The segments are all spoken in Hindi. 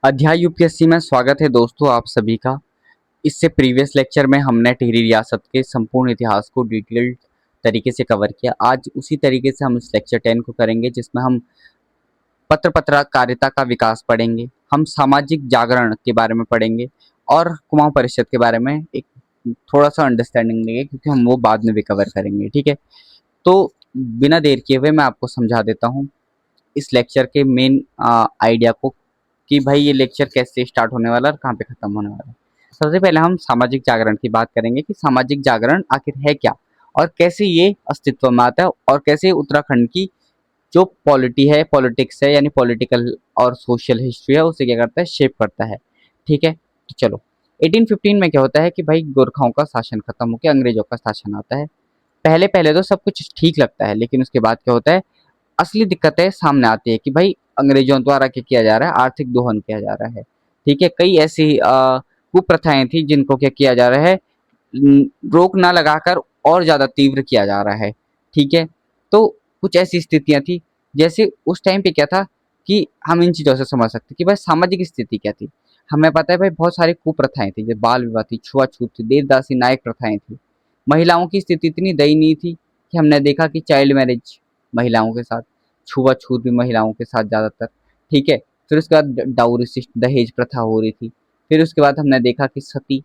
अध्याय यूपीएससी में स्वागत है दोस्तों आप सभी का। इससे प्रीवियस लेक्चर में हमने टिहरी रियासत के संपूर्ण इतिहास को डिटेल्ड तरीके से कवर किया। आज उसी तरीके से हम इस लेक्चर 10 को करेंगे, जिसमें हम पत्रकारिता का विकास पढ़ेंगे, हम सामाजिक जागरण के बारे में पढ़ेंगे और कुमाऊं परिषद के बारे में एक थोड़ा सा अंडरस्टैंडिंग लेंगे, क्योंकि हम वो बाद में भी कवर करेंगे। ठीक है, तो बिना देर किए हुए मैं आपको समझा देता हूँ इस लेक्चर के मेन आइडिया को, कि भाई ये लेक्चर कैसे स्टार्ट होने वाला है और कहाँ पे खत्म होने वाला है। सबसे पहले हम सामाजिक जागरण की बात करेंगे कि सामाजिक जागरण आखिर है क्या और कैसे ये अस्तित्व में आता है और कैसे उत्तराखंड की जो पॉलिटी है, पॉलिटिक्स है, यानी पॉलिटिकल और सोशल हिस्ट्री है, उसे क्या करता है, शेप करता है। ठीक है, तो चलो 1815 में क्या होता है कि भाई गोरखाओं का शासन खत्म होकर अंग्रेजों का शासन आता है। पहले पहले तो सब कुछ ठीक लगता है, लेकिन उसके बाद क्या होता है, असली दिक्कतें सामने आती है कि भाई अंग्रेजों द्वारा क्या किया जा रहा है, आर्थिक दोहन किया जा रहा है। ठीक है, कई ऐसी कुप्रथाएं थी जिनको क्या किया जा रहा है, रोक ना लगाकर और ज्यादा तीव्र किया जा रहा है। ठीक है, तो कुछ ऐसी स्थितियां थी, जैसे उस टाइम पे क्या था कि हम इन चीजों से समझ सकते कि भाई सामाजिक स्थिति क्या थी। हमें पता है भाई बहुत सारी कुप्रथाएं थी, जैसे बाल विवाह थी, छुआछूत थी, देवदासी, नायक प्रथाएं थी। महिलाओं की स्थिति इतनी दयनीय थी कि हमने देखा कि चाइल्ड मैरिज महिलाओं के साथ, छुआछूत भी महिलाओं के साथ ज़्यादातर। ठीक है, फिर उसके बाद डाउरी सिस्टम, दहेज प्रथा हो रही थी। फिर उसके बाद हमने देखा कि सती,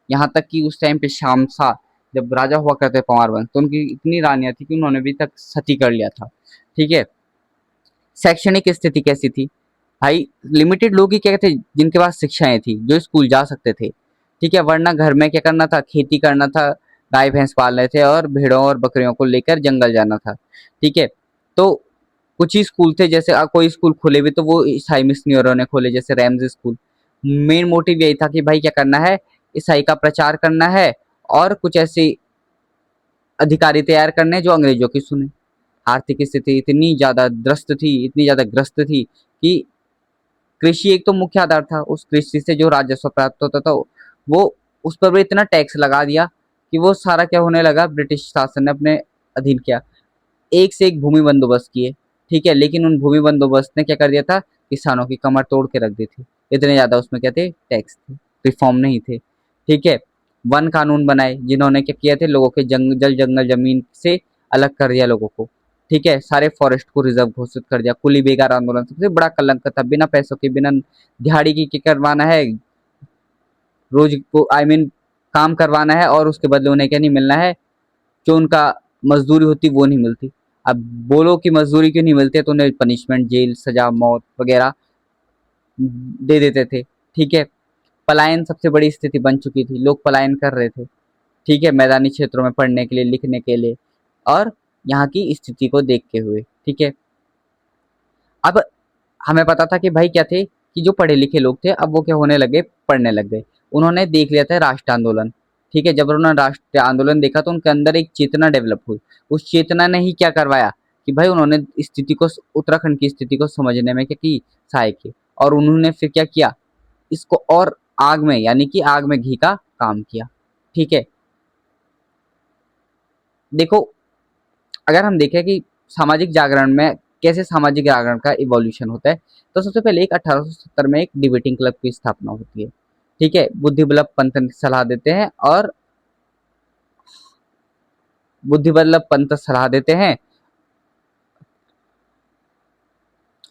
यहाँ तक कि उस टाइम पे शामसा जब राजा हुआ करते कुंवर वंश, तो उनकी इतनी रानियां थी कि उन्होंने भी तक सती कर लिया था। ठीक है, शैक्षणिक स्थिति कैसी थी भाई, लिमिटेड लोग ही क्या थे जिनके पास शिक्षाएं थी, जो स्कूल जा सकते थे। ठीक है, वरना घर में क्या करना था, खेती करना था, गाय भैंस पालने थे और भेड़ों और बकरियों को लेकर जंगल जाना था। ठीक है, तो कुछ ही स्कूल थे, जैसे कोई स्कूल खोले भी तो वो ईसाई मिशनरियों ने खोले, जैसे रैम्स स्कूल। मेन मोटिव यही था कि भाई क्या करना है, ईसाई का प्रचार करना है और कुछ ऐसे अधिकारी तैयार करने जो अंग्रेजों की सुने। आर्थिक स्थिति इतनी ज्यादा त्रस्त थी, इतनी ज्यादा ग्रस्त थी कि कृषि एक तो मुख्य आधार था, उस कृषि से जो राजस्व प्राप्त होता था वो, उस पर भी इतना टैक्स लगा दिया कि वो सारा क्या होने लगा, ब्रिटिश शासन ने अपने अधीन किया। एक से एक भूमि बंदोबस्त किए। ठीक है, लेकिन उन भूमि बंदोबस्त ने क्या कर दिया था, किसानों की कमर तोड़ के रख दी थी। इतने ज्यादा उसमें क्या थे, टैक्स थे, रिफॉर्म नहीं थे। ठीक है, वन कानून बनाए जिन्होंने क्या किया थे, लोगों के जंगल जमीन से अलग कर दिया लोगों को। ठीक है, सारे फॉरेस्ट को रिजर्व घोषित कर दिया। कुली बेगार आंदोलन सबसे बड़ा कलंक था, बिना पैसों के, बिना दिहाड़ी की क्या करवाना है, रोज को काम करवाना है और उसके बदले उन्हें क्या नहीं मिलना है, जो उनका मजदूरी होती वो नहीं मिलती। अब बोलो कि मजदूरी क्यों नहीं मिलती है, तो उन्हें पनिशमेंट, जेल, सजा, मौत वगैरह दे देते थे। ठीक है, पलायन सबसे बड़ी स्थिति बन चुकी थी, लोग पलायन कर रहे थे। ठीक है, मैदानी क्षेत्रों में पढ़ने के लिए, लिखने के लिए, और यहाँ की स्थिति को देखते हुए। ठीक है, अब हमें पता था कि भाई क्या थे, कि जो पढ़े लिखे लोग थे अब वो क्या होने लगे, पढ़ने लग गए। उन्होंने देख लिया था राष्ट्र आंदोलन। ठीक है, जब उन्होंने राष्ट्रीय आंदोलन देखा तो उनके अंदर एक चेतना डेवलप हुई। उस चेतना ने ही क्या करवाया कि भाई उन्होंने स्थिति को, उत्तराखंड की स्थिति को समझने में क्या की, सहायक की। और उन्होंने फिर क्या किया, इसको और आग में, यानी कि आग में घी का काम किया। ठीक है, देखो अगर हम देखें कि सामाजिक जागरण में कैसे सामाजिक जागरण का इवोल्यूशन होता है, तो सबसे पहले एक 1870 में एक डिबेटिंग क्लब की स्थापना होती है। ठीक है, बुद्धि बल्लभ पंत सलाह देते हैं और बुद्धि बल्लभ पंत सलाह देते हैं।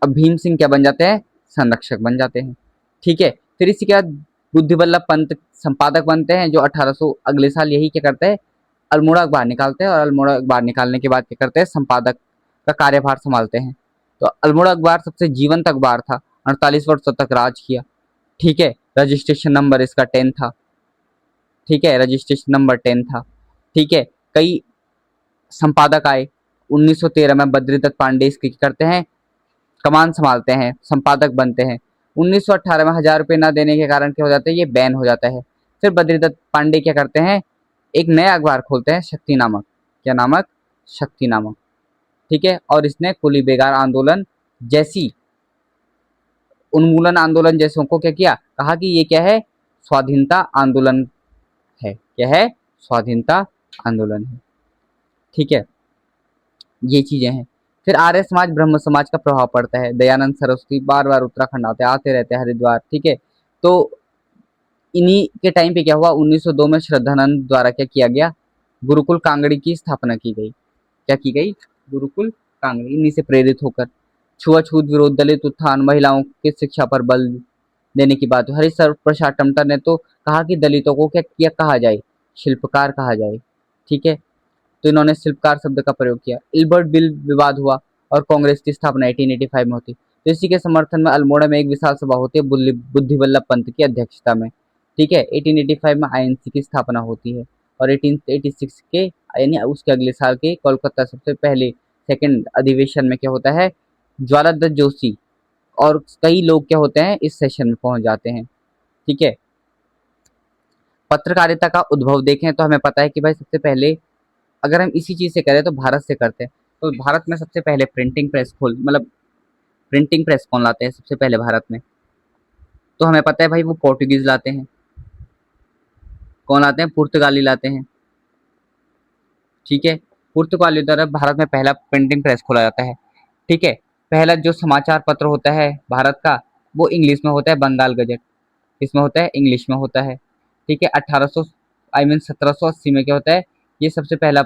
अब भीम सिंह क्या बन जाते हैं, संरक्षक बन जाते हैं। ठीक है, फिर इसी के बाद बुद्धि बल्लभ पंत संपादक बनते हैं, जो 1800 अगले साल यही क्या करते हैं, अल्मोड़ा अखबार निकालते हैं, और अल्मोड़ा अखबार निकालने के बाद क्या करते हैं, संपादक का कार्यभार संभालते हैं। तो अल्मोड़ा अखबार सबसे जीवंत अखबार था, 48 वर्षों तक राज किया। ठीक है, रजिस्ट्रेशन नंबर इसका 10 था। ठीक है, रजिस्ट्रेशन नंबर 10 था। ठीक है, कई संपादक आए। 1913 में बद्रीदत्त पांडे इसके क्या करते हैं, कमान संभालते हैं, संपादक बनते हैं। 1918 में 1000 रुपये न देने के कारण क्या हो जाता है, ये बैन हो जाता है। फिर बद्रीदत्त पांडे क्या करते हैं, एक नया अखबार खोलते हैं, शक्ति नामक। क्या नामक, शक्ति नामक। ठीक है, और इसने कुली बेगार आंदोलन जैसी, उन्मूलन आंदोलन जैसों को क्या किया, कहा कि ये क्या है, स्वाधीनता आंदोलन है। क्या है, स्वाधीनता आंदोलन है। ठीक है, ये चीजें हैं। फिर आर्य समाज ब्रह्म समाज का प्रभाव पड़ता है। दयानंद सरस्वती बार बार उत्तराखंड आते रहते हैं, हरिद्वार, ठीक है। तो इन्हीं के टाइम पे क्या हुआ, 1902 में श्रद्धानंद द्वारा क्या किया गया, गुरुकुल कांगड़ी की स्थापना की गई। क्या की गई, गुरुकुल कांगड़ी, इन्हीं से प्रेरित होकर। छुआछूत विरोध, दलित उत्थान, महिलाओं की शिक्षा पर बल देने की बात। हरीश प्रसाद टमटा ने तो कहा कि दलितों को क्या किया कहा जाए, शिल्पकार कहा जाए, ठीक है। तो इन्होंने शिल्पकार शब्द का प्रयोग किया। इल्बर्ट बिल विवाद हुआ और कांग्रेस की स्थापना 1885 में होती। तो इसी के समर्थन में अल्मोड़ा में एक विशाल सभा होती है बुद्धि वल्लभ पंत की अध्यक्षता में, ठीक है। 1885 में आईएनसी की स्थापना होती है और 1886 के यानी उसके अगले साल के कोलकाता सबसे पहले सेकंड अधिवेशन में क्या होता है, ज्वालादत्त जोशी और कई लोग क्या होते हैं इस सेशन में पहुंच जाते हैं, ठीक है। पत्रकारिता का उद्भव देखें तो हमें पता है कि भाई सबसे पहले अगर हम इसी चीज से करें तो भारत से करते हैं, तो भारत में सबसे पहले प्रिंटिंग प्रेस खोल मतलब प्रिंटिंग प्रेस कौन लाते हैं सबसे पहले भारत में, तो हमें पता है भाई वो पोर्टुगीज लाते हैं। कौन लाते हैं, पुर्तगाली लाते हैं, ठीक है। पुर्तगाली द्वारा भारत में पहला प्रिंटिंग प्रेस खोला जाता है, ठीक है। पहला जो समाचार पत्र होता है भारत का वो इंग्लिश में होता है, बंगाल गजट। इसमें होता है, इंग्लिश में होता है, ठीक है। 1800 आई मीन 1780 में क्या होता है, ये सबसे पहला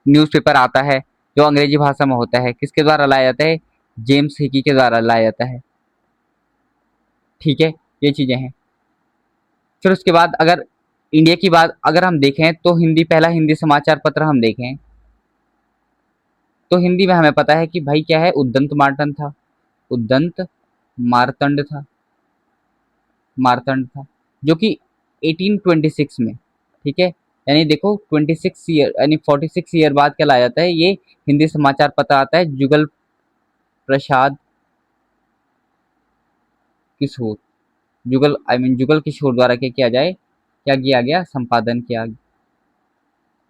न्यूज़पेपर आता है जो अंग्रेजी भाषा में होता है। किसके द्वारा लाया जाता है, जेम्स हिकी के द्वारा लाया जाता है, ठीक है। ये चीजें हैं। फिर उसके बाद अगर इंडिया की बात अगर हम देखें तो हिंदी, पहला हिंदी समाचार पत्र हम देखें तो हिंदी में हमें पता है कि भाई क्या है, उद्दंत मार्तंड था, उद्दंत मार्तंड था, मार्तंड था, जो कि 1826 में, ठीक है। यानी देखो 26 ईयर यानी 46 ईयर बाद क्या लाया जाता है, ये हिंदी समाचार पत्र आता है जुगल प्रसाद किशोर, जुगल आई मीन जुगल किशोर द्वारा क्या किया जाए, क्या किया गया, संपादन किया,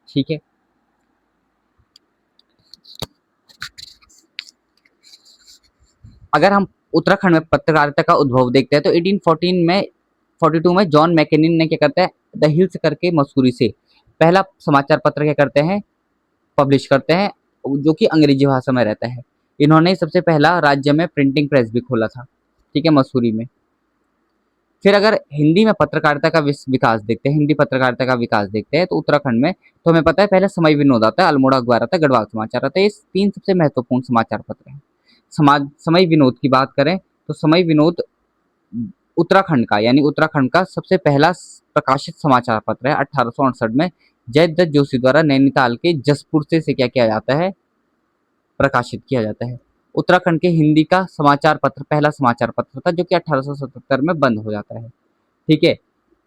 ठीक है। अगर हम उत्तराखंड में पत्रकारिता का उद्भव देखते हैं तो 1814 में 42 में जॉन मैकेनिन ने क्या करता है, द हिल्स करके मसूरी से पहला समाचार पत्र क्या करते हैं, पब्लिश करते हैं, जो कि अंग्रेजी भाषा में रहता है। इन्होंने सबसे पहला राज्य में प्रिंटिंग प्रेस भी खोला था, ठीक है, मसूरी में। फिर अगर हिंदी में पत्रकारिता का विकास देखते हैं, हिंदी पत्रकारिता का विकास देखते हैं तो उत्तराखंड में तो हमें पता है पहले समय विनोद आता है, अल्मोड़ा अखबार आता है, गढ़वाल समाचार आता है। ये तीन सबसे महत्वपूर्ण समाचार पत्र हैं। समाज समय विनोद की बात करें तो समय विनोद उत्तराखंड का यानी उत्तराखंड का सबसे पहला प्रकाशित समाचार पत्र है। 1868 में जयदत्त जोशी द्वारा नैनीताल के जसपुर से क्या किया जाता है, प्रकाशित किया जाता है। उत्तराखंड के हिंदी का समाचार पत्र पहला समाचार पत्र था जो कि 1877 में बंद हो जाता है, ठीक है।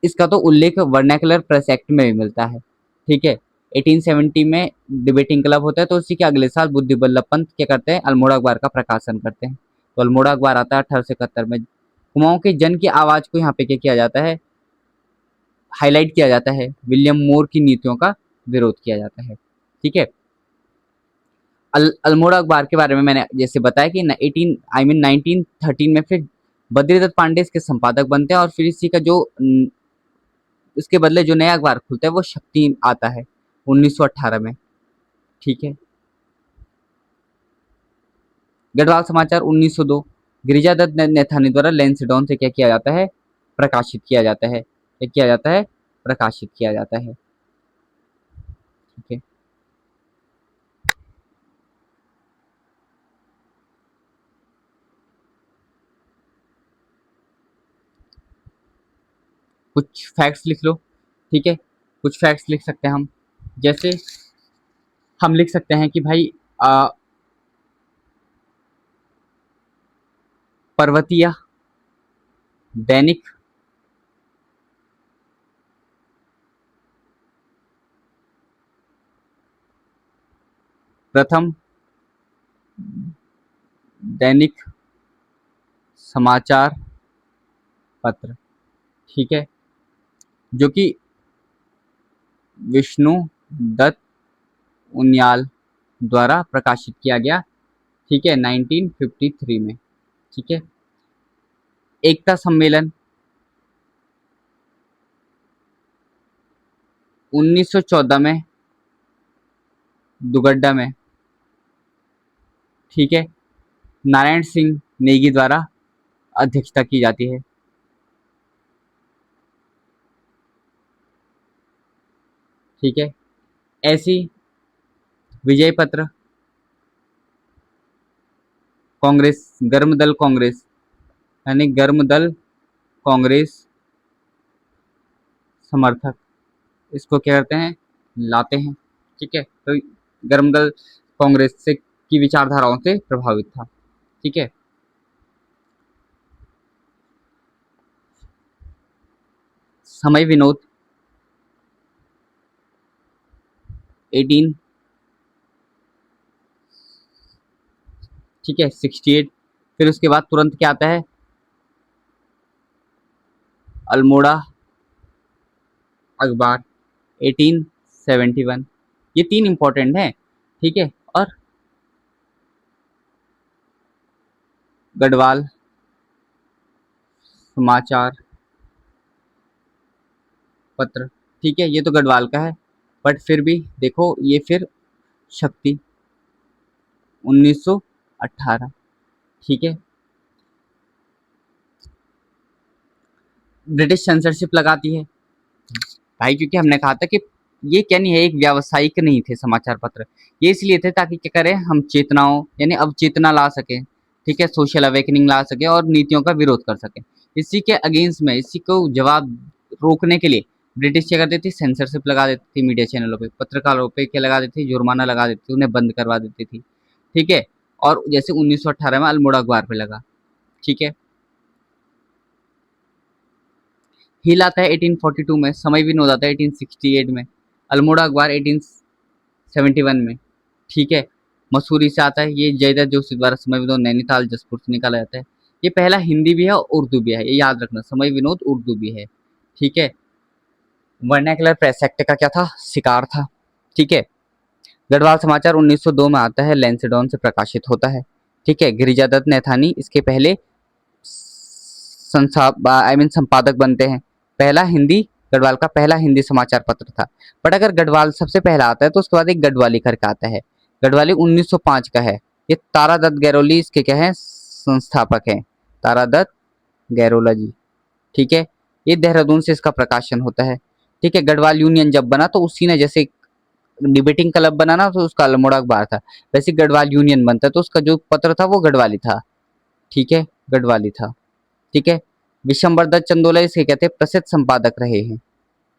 इसका तो उल्लेख वर्नैकुलर प्रेस एक्ट में भी मिलता है, ठीक है। 1870 में डिबेटिंग क्लब होता है तो उसी के अगले साल बुद्धि बल्लभ पंत क्या करते हैं, अल्मोड़ा अखबार का प्रकाशन करते हैं। तो अल्मोड़ा अखबार आता है 1871 में। कुमाऊं के जन की आवाज को यहाँ पे क्या किया जाता है, हाईलाइट किया जाता है, विलियम मोर की नीतियों का विरोध किया जाता है, ठीक है। अल्मोड़ा अखबार के बारे में मैंने जैसे बताया कि 1913 में फिर बद्रीदत्त पांडे इसके संपादक बनते हैं और फिर इसी का जो इसके बदले जो नया अखबार खुलता है वो शक्ति आता है 1918 में, ठीक है। गढ़वाल समाचार 1902 गिरिजादत्त नैथानी द्वारा लैंसडॉन से क्या किया जाता है, प्रकाशित किया जाता है, क्या किया जाता है, प्रकाशित किया जाता है, ठीक है। कुछ फैक्ट्स लिख लो, ठीक है। कुछ फैक्ट्स लिख सकते हैं हम, जैसे हम लिख सकते हैं कि भाई पर्वतीय दैनिक प्रथम दैनिक समाचार पत्र, ठीक है, जो कि विष्णु दत्त उनियाल द्वारा प्रकाशित किया गया, ठीक है, 1953 में, ठीक है। एकता सम्मेलन 1914 में दुगड्डा में, ठीक है। नारायण सिंह नेगी द्वारा अध्यक्षता की जाती है। ठीक है। ऐसी विजय पत्र कांग्रेस, गर्म दल कांग्रेस, यानी गर्म दल कांग्रेस समर्थक इसको क्या करते हैं, लाते हैं। ठीक है। तो गर्म दल कांग्रेस से की विचारधाराओं से प्रभावित था। ठीक है। समय विनोद 18, ठीक है, 68। फिर उसके बाद तुरंत क्या आता है, अल्मोड़ा अखबार 1871। ये तीन इंपॉर्टेंट हैं। ठीक है। और गढ़वाल समाचार पत्र, ठीक है, ये तो गढ़वाल का है, बट फिर भी देखो ये फिर शक्ति 1918। ठीक है। ब्रिटिश सेंसरशिप लगाती है भाई, क्योंकि हमने कहा था कि ये क्या नहीं है, एक व्यावसायिक नहीं थे समाचार पत्र। ये इसलिए थे ताकि क्या करें, हम चेतनाओं यानी अवचेतना ला सकें। ठीक है, सोशल अवेकनिंग ला सके और नीतियों का विरोध कर सके। इसी के अगेंस्ट में, इसी को जवाब रोकने के लिए ब्रिटिश क्या करती थी, सेंसरशिप लगा देती थी मीडिया चैनलों पे, पत्रकारों पे क्या लगा देती थी, जुर्माना लगा देती थी, उन्हें बंद करवा देती थी। ठीक है। और जैसे 1918 में अल्मोड़ा अखबार पे लगा। ठीक है। हिल आता है 1842 में, समय विनोद आता है 1868 में, अल्मोड़ा अखबार 1871 में। ठीक है। मसूरी से आता है, ये जयदत्त जोशी द्वारा समय विनोद नैनीताल जसपुर से निकाला जाता है। ये पहला हिंदी भी है और उर्दू भी है, ये याद रखना, समय विनोद उर्दू भी है। ठीक है। वर्नैकुलर प्रेस एक्ट का क्या था, शिकार था। ठीक है। गढ़वाल समाचार 1902 में आता है, लैंसडॉन से प्रकाशित होता है। ठीक है। गिरिजादत्त नैथानी इसके पहले संपादक बनते हैं। पहला हिंदी, गढ़वाल का पहला हिंदी समाचार पत्र था। बट अगर गढ़वाल सबसे पहला आता है तो उसके बाद एक गढ़वाली करके आता है। गढ़वाली 1905 का है। ये तारादत्त गैरोली इसके क्या है, संस्थापक हैं, तारादत्त गैरोला जी। ठीक है। ये देहरादून से इसका प्रकाशन होता है। ठीक है। गढ़वाल यूनियन जब बना तो उसी ने, जैसे डिबेटिंग क्लब बना ना तो उसका अल्मोड़ा अखबार था, वैसे गढ़वाल यूनियन बनता तो उसका जो पत्र था वो गढ़वाली था। ठीक है, गढ़वाली था। ठीक है। विशंबर दत्त चंदोला इसके कहते हैं प्रसिद्ध संपादक रहे हैं।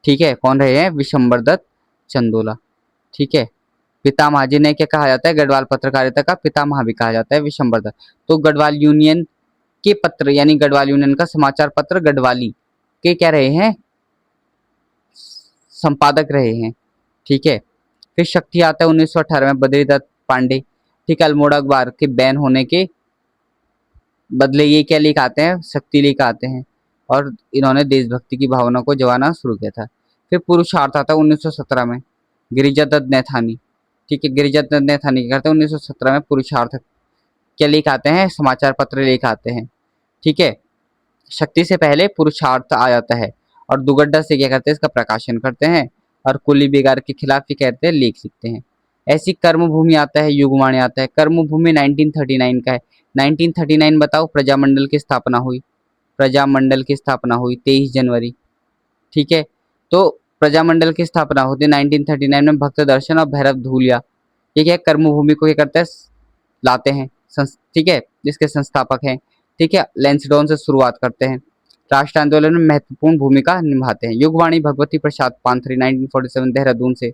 ठीक है। कौन रहे हैं, विशंबर दत्त चंदोला। ठीक है। पितामह जिन्हें क्या कहा जाता है, गढ़वाल पत्रकारिता का पितामह भी कहा जाता है, विशंबर दत्त। तो गढ़वाल यूनियन के पत्र यानी गढ़वाल यूनियन का समाचार पत्र गढ़वाली के क्या रहे हैं, संपादक रहे हैं। ठीक है। फिर शक्ति आता है 1918 में, बद्रीदत्त पांडे। ठीक है। अल्मोड़ा अखबार के बैन होने के बदले ये क्या लेकर आते हैं, शक्ति लेकर आते हैं, और इन्होंने देशभक्ति की भावना को जगाना शुरू किया था। फिर पुरुषार्थ आता है 1917 में, गिरिजादत्त नैथानी। ठीक है। गिरिजादत्त नैथानी क्या करते हैं 1917 में, पुरुषार्थ क्या लेकर आते हैं, समाचार पत्र लेकर आते हैं। ठीक है। शक्ति से पहले पुरुषार्थ आ जाता है, और दुगड्डा से क्या करते हैं, इसका प्रकाशन करते हैं, और कुली बेगार के खिलाफ ये कहते हैं लेख लिखते हैं। ऐसी कर्मभूमि आता है, युगवाणी आता है। कर्मभूमि 1939 का है। 1939 बताओ, प्रजामंडल की स्थापना हुई, प्रजामंडल की स्थापना हुई 23 जनवरी। ठीक है। तो प्रजामंडल की स्थापना होती है 1939 में, भक्त दर्शन और भैरव धूलिया ये क्या है, कर्मभूमि को क्या करते हैं, लाते हैं। ठीक है। जिसके संस्थापक हैं। ठीक है। लैंसडॉन से शुरुआत करते हैं, राष्ट्र आंदोलन में महत्वपूर्ण भूमिका निभाते हैं। युगवाणी भगवती प्रसाद पांथरी 1947 देहरादून से।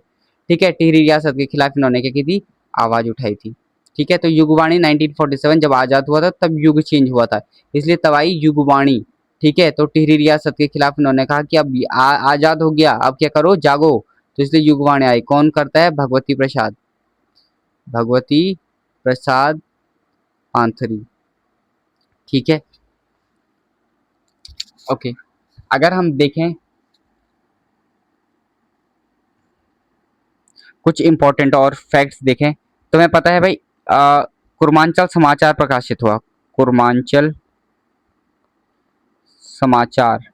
ठीक है। टिहरी रियासत के खिलाफ इन्होंने क्या की थी, आवाज उठाई थी। ठीक है। तो युगवाणी 1947 जब आजाद हुआ था तब युग चेंज हुआ था, इसलिए तब आई युगवाणी। ठीक है। तो टिहरी रियासत के खिलाफ इन्होंने कहा कि अब आजाद हो गया, अब क्या करो, जागो। तो इसलिए युगवाणी आई। कौन करता है, भगवती प्रसाद, भगवती प्रसाद पांथरी। ठीक है। ओके। अगर हम देखें कुछ इंपॉर्टेंट और फैक्ट्स देखें, तो हमें पता है भाई, कुर्मांचल समाचार प्रकाशित हुआ, कुर्मांचल समाचार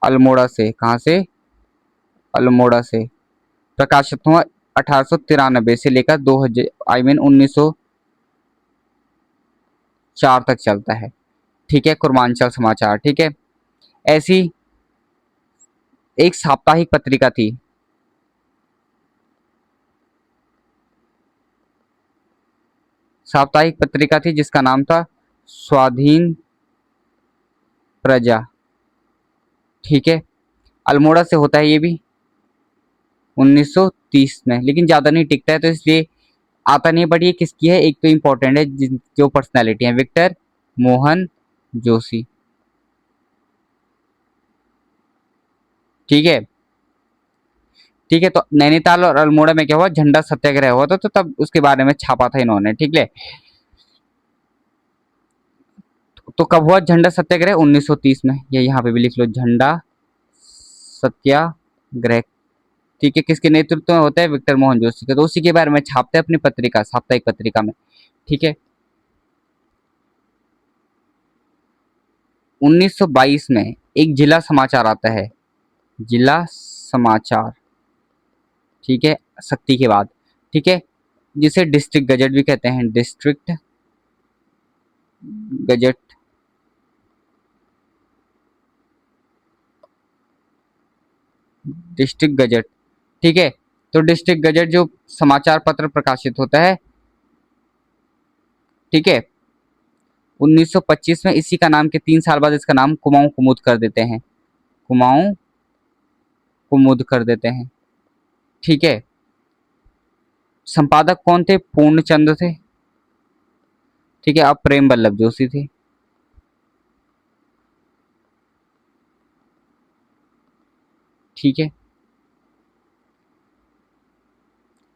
अल्मोड़ा से, कहाँ से, अल्मोड़ा से प्रकाशित हुआ 1893 से लेकर 2000, आई मीन 1900 4 तक चलता है। ठीक है, कुर्मांचल समाचार। ठीक है, ऐसी एक साप्ताहिक पत्रिका थी, साप्ताहिक पत्रिका थी जिसका नाम था स्वाधीन प्रजा। ठीक है, अल्मोड़ा से होता है ये भी 1930 में, लेकिन ज्यादा नहीं टिकता है तो इसलिए आता नहीं है। बट ये किसकी है, एक तो इम्पोर्टेंट है, जो पर्सनैलिटी है, विक्टर मोहन जोशी। ठीक है, ठीक है। तो नैनीताल और अल्मोड़ा में क्या हुआ, झंडा सत्याग्रह हुआ था, तो तब उसके बारे में छापा था इन्होंने। ठीक है, तो कब हुआ झंडा सत्याग्रह, 1930 में। ये यहाँ पे भी लिख लो, झंडा सत्याग्रह। ठीक है, किसके नेतृत्व में होता है, विक्टर मोहन जोशी के। तो उसी के बारे में छापते हैं अपनी पत्रिका, साप्ताहिक पत्रिका में। ठीक है, 1922 में एक जिला समाचार आता है, जिला समाचार। ठीक है, शक्ति के बाद। ठीक है, जिसे डिस्ट्रिक्ट गजट भी कहते हैं, डिस्ट्रिक्ट गजट। District gazette. ठीक है, तो डिस्ट्रिक्ट गजट जो समाचार पत्र प्रकाशित होता है। ठीक है, 1925 में इसी का नाम के 3 साल बाद इसका नाम कुमाऊं कुमुद कर देते हैं, कुमाऊं कुमुद कर देते हैं। ठीक है, संपादक कौन थे, पूर्णचंद्र थे। ठीक है, अब प्रेम वल्लभ जोशी थे। ठीक है,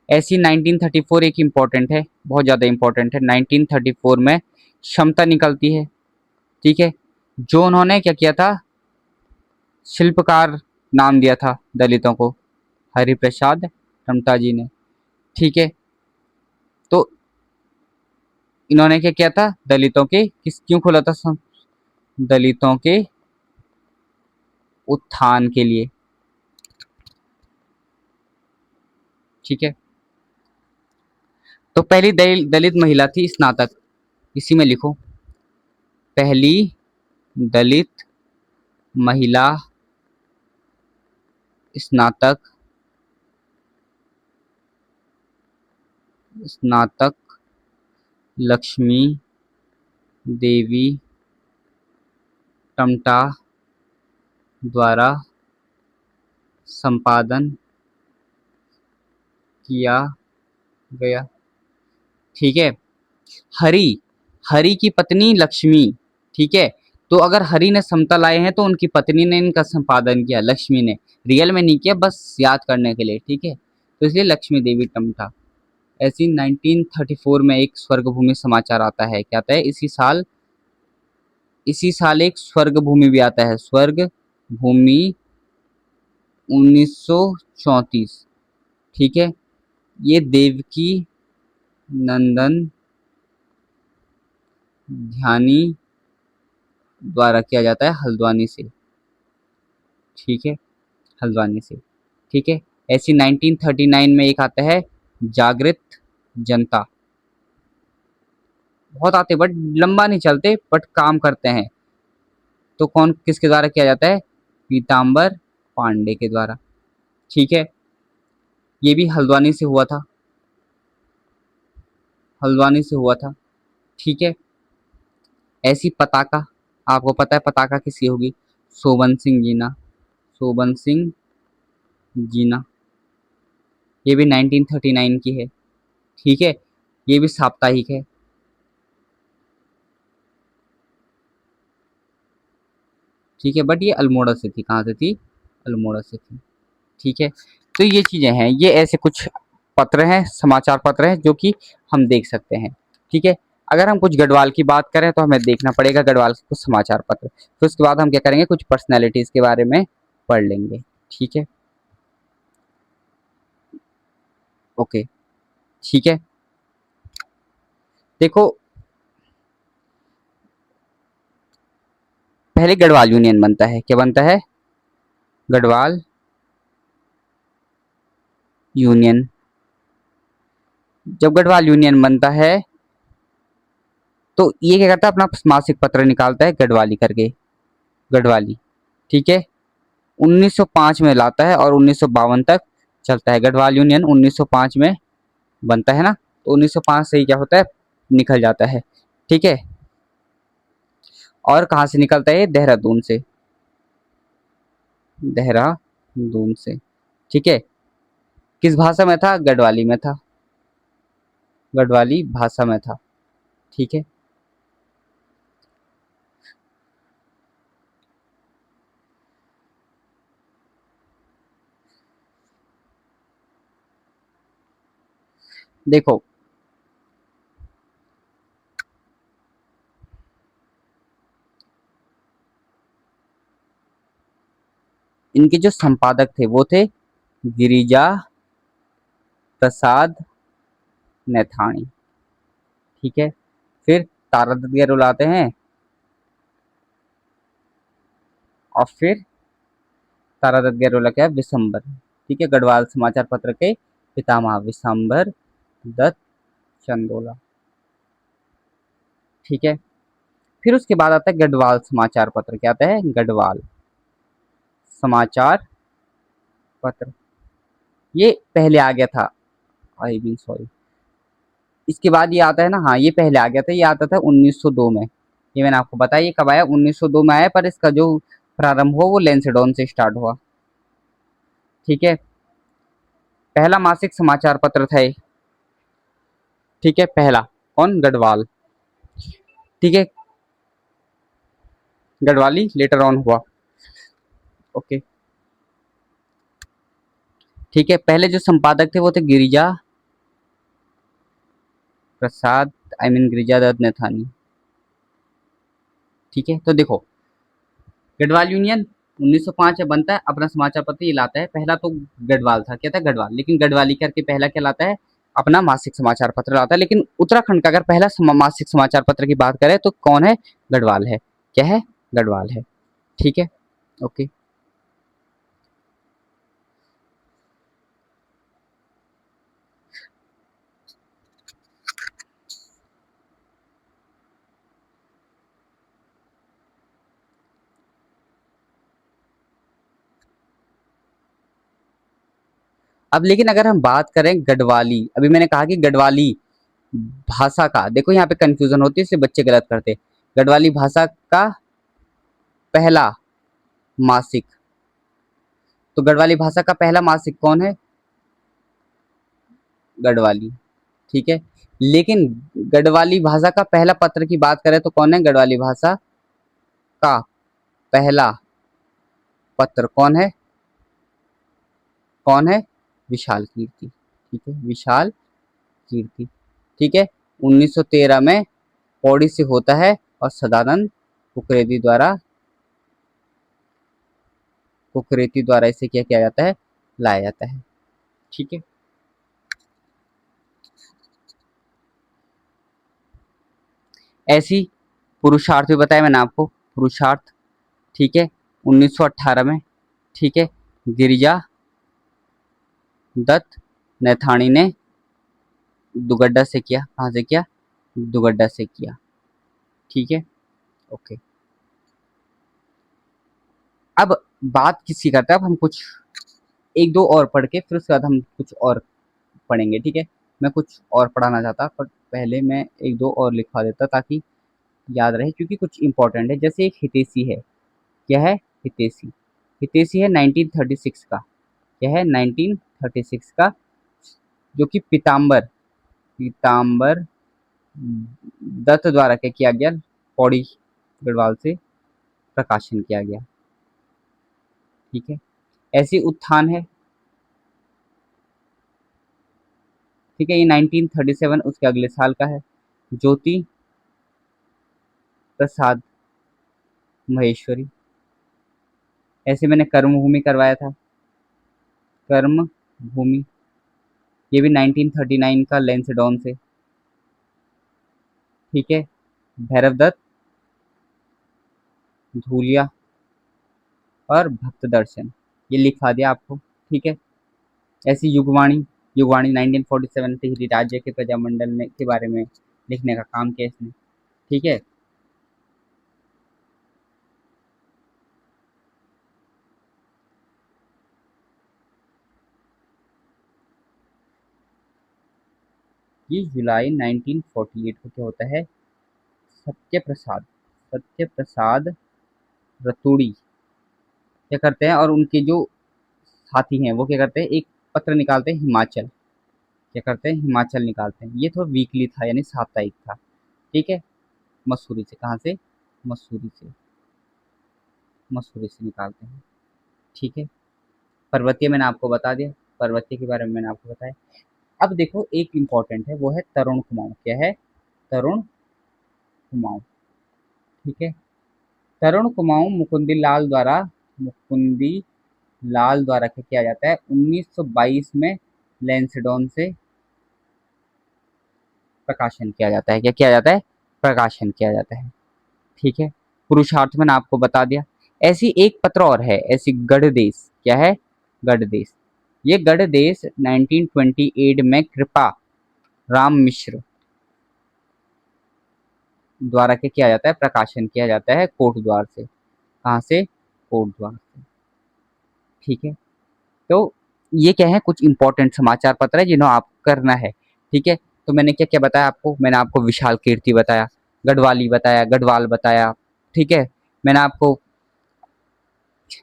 ऐसी 1934 एक इम्पॉर्टेंट है, बहुत ज़्यादा इम्पोर्टेंट है। 1934 में क्षमता निकलती है। ठीक है, जो उन्होंने क्या किया था, शिल्पकार नाम दिया था दलितों को, हरिप्रसाद टमटा जी ने। ठीक है, तो इन्होंने क्या किया था, दलितों के किस क्यों खोला था, दलितों के उत्थान के लिए। ठीक है, तो पहली दलित महिला थी स्नातक, इसी में लिखो, पहली दलित महिला स्नातक, स्नातक लक्ष्मी देवी टमटा द्वारा संपादन किया गया। ठीक है, हरि, हरि की पत्नी लक्ष्मी। ठीक है, तो अगर हरि ने समता लाए हैं तो उनकी पत्नी ने इनका संपादन किया, लक्ष्मी ने। रियल में नहीं किया, बस याद करने के लिए। ठीक है, तो इसलिए लक्ष्मी देवी टमटा। ऐसी 1934 में एक स्वर्ग भूमि समाचार आता है, क्या आता है, इसी साल एक स्वर्ग भूमि भी आता है, स्वर्ग भूमि 1934। ठीक है, ये देवकी नंदन ध्यानी द्वारा किया जाता है, हल्द्वानी से। ठीक है, हल्द्वानी से। ठीक है, ऐसी 1939 में एक आता है, जागृत जनता। बहुत आते बट लंबा नहीं चलते, बट काम करते हैं। तो कौन किसके द्वारा किया जाता है, पीताम्बर पांडे के द्वारा। ठीक है, ये भी हल्द्वानी से हुआ था, हल्द्वानी से हुआ था। ठीक है, ऐसी पताका, आपको पता है पताका किसकी होगी, शोभन सिंह जीना, शोभन सिंह जीना। ये भी 1939 की है। ठीक है, ये भी साप्ताहिक है। ठीक है, बट ये अल्मोड़ा से थी, कहाँ से थी, अल्मोड़ा से थी। ठीक है, तो ये चीजें हैं, ये ऐसे कुछ पत्र हैं, समाचार पत्र हैं जो कि हम देख सकते हैं। ठीक है, अगर हम कुछ गढ़वाल की बात करें तो हमें देखना पड़ेगा गढ़वाल के कुछ समाचार पत्र, फिर उसके बाद हम क्या करेंगे, कुछ पर्सनैलिटीज के बारे में पढ़ लेंगे। ठीक है, ओके। ठीक है, देखो, पहले गढ़वाल यूनियन बनता है, क्या बनता है, गढ़वाल यूनियन। जब गढ़वाल यूनियन बनता है तो ये क्या करता है, अपना मासिक पत्र निकालता है गढ़वाली करके, गढ़वाली, ठीक है। 1905 में लाता है और 1952 तक चलता है। गढ़वाल यूनियन 1905 में बनता है ना, तो 1905 से ही क्या होता है, निकल जाता है, ठीक है। और कहाँ से निकलता है, देहरादून से, देहरादून से, ठीक है। किस भाषा में था, गढ़वाली में था, गढ़वाली भाषा में था, ठीक है। देखो इनके जो संपादक थे वो थे गिरिजा प्रसाद नैथानी, ठीक है। फिर तारादत्त गैरोल आते हैं, और फिर तारादत्त गैरोला क्या है, विशंबर, ठीक है। गढ़वाल समाचार पत्र के पितामह विशंबर दत्त चंदोला, ठीक है। फिर उसके बाद आता है गढ़वाल समाचार पत्र, क्या आता है, गढ़वाल समाचार पत्र, ये पहले आ गया था, आई मीन सॉरी, इसके बाद ये आता है ना, हाँ ये पहले आ गया था, ये आता था 1902 में, ये मैंने आपको बताया, ये कब आया, 1902 में आया, पर इसका जो प्रारंभ हुआ वो लेंसडॉन से स्टार्ट हुआ, ठीक है। पहला मासिक समाचार पत्र था ये, ठीक है, पहला, कौन, गढ़वाल, ठीक है। गढ़वाली लेटर ऑन हुआ, ओके, ठीक है। पहले जो संपादक थे वो थे गिरिजा प्रसाद, आई मीन गिरिजा दत्त नैथानी, ठीक है। तो देखो गढ़वाल यूनियन 1905 में बनता है, अपना समाचार पत्र ये लाता है, पहला तो गढ़वाल था, क्या था, गढ़वाल, लेकिन गढ़वाली करके पहला क्या लाता है, अपना मासिक समाचार पत्र लाता है। लेकिन उत्तराखंड का अगर पहला मासिक समाचार पत्र की बात करें तो कौन है, गढ़वाल है, क्या है, गढ़वाल है, ठीक है, ओके। अब लेकिन अगर हम बात करें गढ़वाली, अभी मैंने कहा कि गढ़वाली भाषा का, देखो यहाँ पे कंफ्यूजन होती है, इससे बच्चे गलत करते हैं। गढ़वाली भाषा का पहला मासिक, तो गढ़वाली भाषा का पहला मासिक कौन है, गढ़वाली, ठीक है। लेकिन गढ़वाली भाषा का पहला पत्र की बात करें तो कौन है, गढ़वाली भाषा का पहला पत्र कौन है, कौन है, विशाल कीर्ति, ठीक है, विशाल कीर्ति, ठीक है। 1913 में पौड़ी से होता है और सदानंद कुकरेती द्वारा इसे क्या किया जाता है, लाया जाता है, ठीक है। ऐसी पुरुषार्थ भी बताया मैंने आपको, पुरुषार्थ, ठीक है, 1918 में, ठीक है। गिरिजा दत्त नैथानी ने दुगड्डा से किया, कहाँ से किया, दुगड्डा से किया, ठीक है, ओके। अब बात किसकी करते हैं, अब हम कुछ एक दो और पढ़ के फिर उसके बाद हम कुछ और पढ़ेंगे, ठीक है। मैं कुछ और पढ़ाना चाहता, पर पहले मैं एक दो और लिखवा देता ताकि याद रहे, क्योंकि कुछ इंपॉर्टेंट है। जैसे एक हितैषी है, क्या है, हितैषी, हितैषी है 1936 का, क्या है, 1936 का, जो कि पीताम्बर पीताम्बर दत्त द्वारा क्या किया गया, पौड़ी गढ़वाल से प्रकाशन किया गया, ठीक है। ऐसी उत्थान है, ठीक है, ये 1937 उसके अगले साल का है। ज्योति प्रसाद महेश्वरी, ऐसे मैंने कर्मभूमि करवाया था, कर्म भूमि, ये भी 1939 का लेंसडॉन से, ठीक है। भैरव दत्त धूलिया और भक्त दर्शन, ये लिखा दिया आपको, ठीक है। ऐसी युगवाणी, युगवाणी 1947 टिहरी राज्य के प्रजामंडल ने के बारे में लिखने का काम किया इसने, ठीक है। ये जुलाई 1948 को क्या होता है, सत्य प्रसाद, सत्य प्रसाद रतुड़ी क्या करते हैं, और उनके जो साथी हैं वो क्या करते हैं, एक पत्र निकालते हैं हिमाचल, क्या करते हैं, हिमाचल निकालते हैं। ये तो वीकली था यानी साप्ताहिक था। ठीक है। मसूरी से, कहाँ से, मसूरी से, मसूरी से निकालते हैं। ठीक है। पर्वतीय मैंने आपको बता दिया, पर्वतीय के बारे में मैंने आपको बताया। अब देखो एक इम्पोर्टेंट है, वो है तरुण कुमाऊं। क्या है, तरुण कुमाऊं। ठीक है। तरुण कुमाऊं मुकुंदी लाल द्वारा, मुकुंदी लाल द्वारा क्या किया जाता है, 1922 में लैंसडॉन से प्रकाशन किया जाता है। क्या किया जाता है, प्रकाशन किया जाता है। ठीक है। पुरुषार्थ मैंने आपको बता दिया। ऐसी एक पत्र और है, ऐसी गढ़देश। क्या है, गढ़देश। ये गढ़देश 1928 में कृपा राम मिश्र द्वारा क्या किया जाता है, प्रकाशन किया जाता है कोटद्वार से। कहाँ से, कोटद्वार से। ठीक है। तो ये क्या है, कुछ इंपॉर्टेंट समाचार पत्र है जिन्हें आप करना है। ठीक है। तो मैंने क्या क्या बताया आपको, मैंने आपको विशाल कीर्ति बताया, गढ़वाली बताया, गढ़वाल बताया। ठीक है। मैंने आपको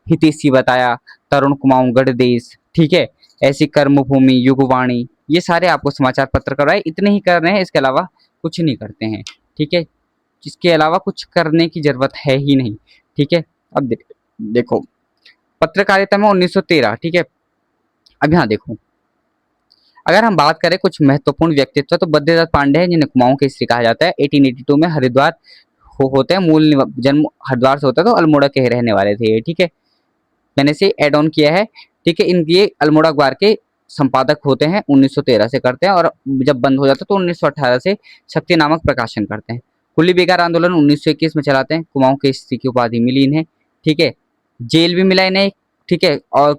हितैषी बताया, तरुण कुमाऊं, गढ़देश। ठीक है। ऐसी कर्मभूमि, युगवाणी, ये सारे आपको समाचार पत्र करवाए। इतने ही कर रहे हैं, इसके अलावा कुछ नहीं करते हैं। ठीक है। इसके अलावा कुछ करने की जरूरत है ही नहीं। ठीक है। अब देखो पत्रकारिता में 1913। ठीक है। अब यहाँ देखो, अगर हम बात करें कुछ महत्वपूर्ण व्यक्तित्व, तो बद्रीदत्त पांडे हैं जिन्हें कुमाऊं केसरी कहा जाता है। 1882 में हरिद्वार होते हैं, जन्म हरिद्वार से होता है, तो अल्मोड़ा के रहने वाले थे ये। ठीक है। मैंने इसे एड ऑन किया है। ठीक है। इनके अल्मोड़ा अखबार के संपादक होते हैं, 1913 से करते हैं, और जब बंद हो जाता है तो 1918 से शक्ति नामक प्रकाशन करते हैं। कुली बेगार आंदोलन 1921 में चलाते हैं, कुमाऊं केसरी की उपाधि मिली इन्हें। ठीक है। जेल भी मिला इन्हें। ठीक है। और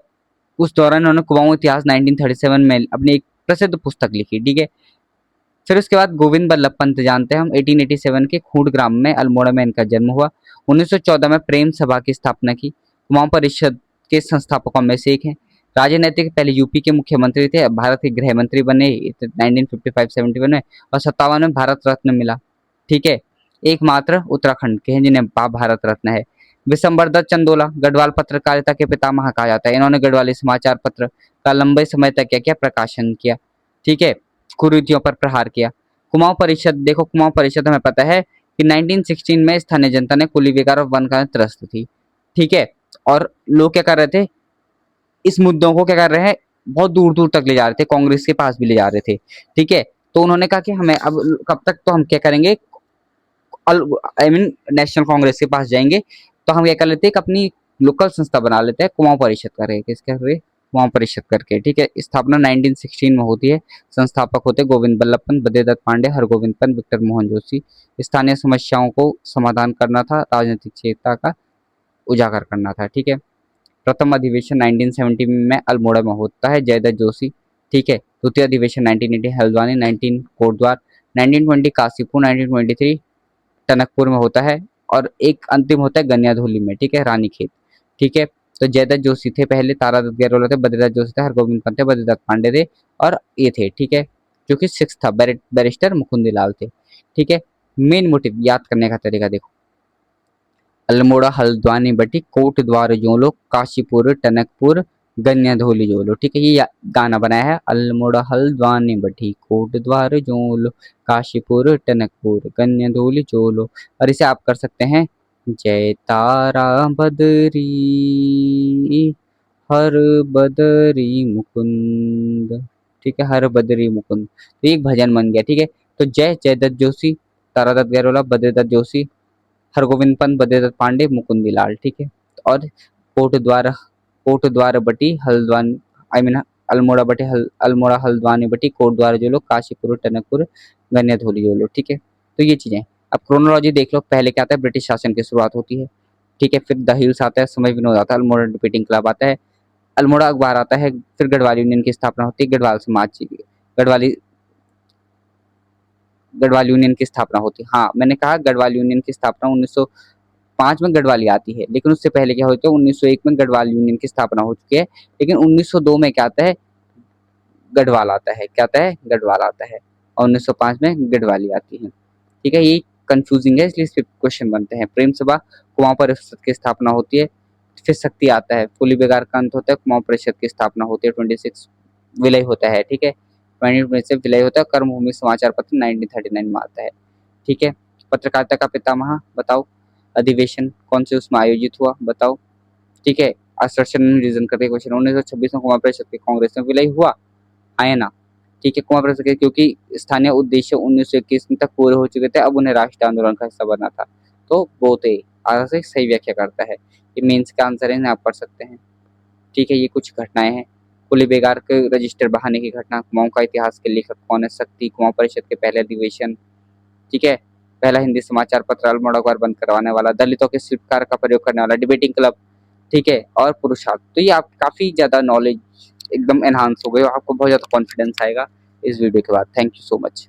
उस दौरान उन्होंने कुमाऊं इतिहास 1937 में अपनी एक प्रसिद्ध पुस्तक लिखी। ठीक है। फिर उसके बाद गोविंद बल्लभ पंत जानते हैं हम, 1887 के खूंट ग्राम में अल्मोड़ा में इनका जन्म हुआ। 1914 में प्रेम सभा की स्थापना की, कुमाऊं परिषद के संस्थापकों में से एक हैं। राजनीतिक पहले यूपी के मुख्यमंत्री थे, अब भारत के गृह मंत्री बने 1955-71 में, और 57 में भारत रत्न मिला। ठीक है। एकमात्र उत्तराखंड के हैं जिन्हें भारत रत्न है। विशंबर दत्त चंदोला गढ़वाल पत्रकारिता के पितामह कहा जाता है। इन्होंने गढ़वाली समाचार पत्र का लंबे समय तक क्या किया, प्रकाशन किया। ठीक है। कुरीतियों पर प्रहार किया। कुमाऊं परिषद देखो, कुमाऊं परिषद हमें पता है कि 1916 में स्थानीय जनता ने कुली बेगार और वन का त्रस्त थी। ठीक है। और लोग क्या कर रहे थे, इस मुद्दों को क्या कर रहे हैं, बहुत दूर दूर तक ले जा रहे थे, कांग्रेस के पास भी ले जा रहे थे। ठीक है। तो उन्होंने कहा कि हमें अब कब तक, तो हम क्या करेंगे, आई मीन नेशनल कांग्रेस के पास जाएंगे। तो हम क्या कर लेते हैं, एक अपनी लोकल संस्था बना लेते हैं, कुमाऊं परिषद करके। किसके हुए, कुमाऊं परिषद करके। ठीक है। स्थापना 1916 में होती है। संस्थापक होते गोविंद बल्लभ पंत, बद्रीदत्त पांडे, हरगोविंद पंत, विक्टर मोहन जोशी। स्थानीय समस्याओं को समाधान करना था, राजनीतिक चेतना का उजागर करना था। ठीक है। प्रथम अधिवेशन 1970 में अल्मोड़ा में होता है, जयदत्त जोशी। ठीक है। द्वितीय अधिवेशन 1980 हल्द्वानी, 19 कोटद्वार, 1920 काशीपुर, 1923 टनकपुर में होता है, और एक अंतिम होता है गन्याधोली में। ठीक है, रानीखेत। ठीक है। तो जयदत्त जोशी थे पहले, तारादत्त गहलोत थे, बद्रीदत्त जोशी थे, हरगोविंद पंत थे, बद्रीदत्त पांडे थे, और ये थे। ठीक है। जो कि सिक्स था, बैरिस्टर मुकुंदी लाल थे। ठीक है। मेन मोटिव याद करने का तरीका देखो, अल्मोड़ा हल्द्वानी बटी कोट द्वार जोलो, काशीपुर टनकपुर, गन्याधोली जोलो। ठीक है। ये गाना बनाया है, अल्मोड़ा हल्द्वानी बटी कोट द्वार जोलो, काशीपुर टनकपुर गन्याधोली जोलो। और इसे आप कर सकते हैं, जय तारा बदरी हर बदरी मुकुंद। ठीक है, हर बदरी मुकुंद, तो एक भजन बन गया। ठीक है। तो जय जयदत्त जोशी, तारादत्त गहलोत, बद्रीदत्त जोशी, हरगोविंद पंत, बद्रीदत्त पांडे, मुकुंदी लाल। ठीक है। और कोट द्वार बटी हल्द्वानी, आई मीन अल्मोड़ा बटी अल्मोड़ा हल्द्वानी बटी कोट द्वार जो लोग, काशीपुर टनकपुर गन्याधोली जो लोग। ठीक है। तो ये चीजें, अब क्रोनोलॉजी देख लो, पहले क्या आता है, ब्रिटिश शासन की शुरुआत होती है। ठीक है। फिर द हिल्स आता है, समय विनोद आता है, अल्मोड़ा डिबेटिंग क्लब आता है, अल्मोड़ा अखबार आता है, फिर गढ़वाल यूनियन की स्थापना होती है, गढ़वाल समाज, गढ़वाली गढ़वाल यूनियन की स्थापना होती है। हाँ, मैंने कहा गढ़वाल यूनियन की स्थापना 1905 में गढ़वाली आती है, लेकिन उससे पहले क्या होता है 1901 में गढ़वाल यूनियन की स्थापना हो चुकी है, लेकिन 1902 में क्या आता है, गढ़वाल आता है। क्या आता है? गढ़वाल आता है, और 1905 में गढ़वाली आती है। ठीक है, ये कंफ्यूजिंग है, इसलिए इस पे क्वेश्चन बनते हैं। प्रेम सभा कुमाऊं परिषद की स्थापना होती है, फिर शक्ति आता है, फूली बेगार का अंत होता है, कुमाऊं परिषद की स्थापना होती है, 26 विलय होता है। ठीक है, 20 से विलय होता है, कर्मभूमि समाचार पत्र 1939 में आता है। ठीक है, पत्रकारिता का पितामह बताओ, अधिवेशन कौन से उसमें आयोजित हुआ बताओ। ठीक है, असर्शन रीजन करके क्वेश्चन, 1926 में कुमाऊं परिषद के कांग्रेस में विलय हुआ, हाँ या ना। ठीक है, कुमाऊं परिषद के क्योंकि स्थानीय उद्देश्य 1921 तक पूरे हो चुके थे, अब उन्हें राष्ट्रीय आंदोलन का हिस्सा बनना था, तो वो थे आगे से सही व्याख्या करता है। ये मेंस का आंसर है, इन्हें आप पढ़ सकते हैं। ठीक है, ये कुछ घटनाएं हैं। कुली बेगार के रजिस्टर बहाने की घटना, कुमाऊं का इतिहास के लेखक कौन है, शक्ति, कुमाऊं परिषद के पहले अधिवेशन। ठीक है, पहला हिंदी समाचार पत्र अल्मोड़ा अखबार बंद करवाने वाला, दलितों के शिल्पकार का प्रयोग करने वाला, डिबेटिंग क्लब। ठीक है, और पुरुषार्थ। तो ये आप काफी ज्यादा नॉलेज एकदम एनहांस हो गई, आपको बहुत ज्यादा कॉन्फिडेंस आएगा इस वीडियो के बाद। Thank you so much.